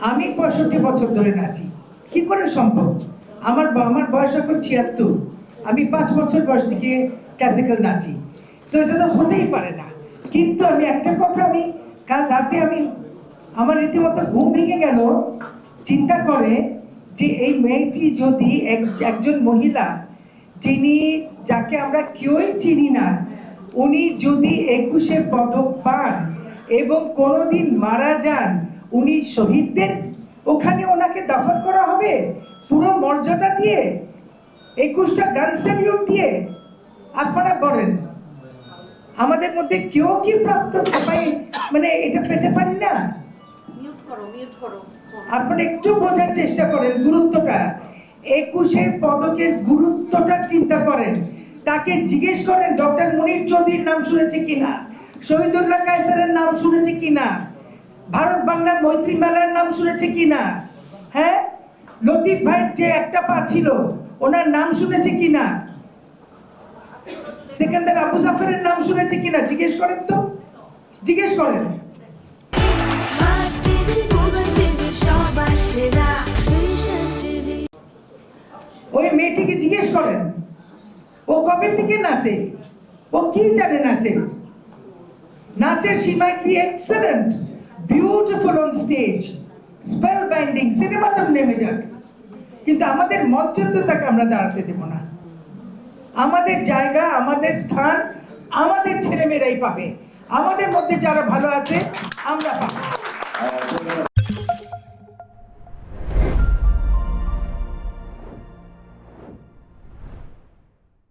আমি 65 বছর ধরে নাচি, কি করে সম্ভব? আমার বয়স এখন 76, আমি 5 বছর বয়স থেকে ক্লাসিক্যাল নাচি, তো এটা তো হতেই পারে না। কিন্তু আমি একটা কথা, আমি কাল রাতে আমার রীতিমতো ঘুম ভেঙে গেল চিন্তা করে যে এই মেয়েটি যদি একজন মহিলা, যিনি, যাকে আমরা কেউই চিনি না, উনি যদি 21-এ পদক পান এবং কোনোদিন মারা যান, উনি শহীদদের ওখানে ওনাকে দাফন করা হবে পুরো মর্যাদা দিয়ে, 21টা গান স্যালিউট দিয়ে। আপনারা বলেন, আমাদের মধ্যে কেউ কি প্রাপ্ত মানে এটা পেতে পারি না? আপনারা একটু বোঝার চেষ্টা করেন গুরুত্বটা, 21-এর পদকের গুরুত্বটা চিন্তা করেন। তাকে জিজ্ঞেস করেন ডক্টর মুনির চৌধুরীর নাম শুনেছে কিনা, শহীদুল্লাহ কায়সারের নাম শুনেছে কিনা, ভারত বাংলা মৈত্রী মেলার নাম শুনেছে কিনা, হ্যাঁ, লতিফ ভাইয়ের যে একটা পা ছিল ওনার নাম শুনেছে কিনা, সেকেন্দার আবু জাফরের নাম শুনেছে কিনা, জিজ্ঞেস করেন তো, জিজ্ঞেস করেন। ওই মেয়েটিকে জিজ্ঞেস করেন ও কবে থেকে নাচে, ও কি জানে নাচে। নাচের she might be excellent, beautiful on stage, spellbinding, সিনেমাতেও নেমে যাক, কিন্তু আমাদের মঞ্চে তো তাকে আমরা দাঁড়াতে দেব না। আমাদের জায়গা, আমাদের স্থান আমাদের ছেলেমেয়েরাই পাবে, আমাদের মধ্যে যারা ভালো আছে আমরা পাবো।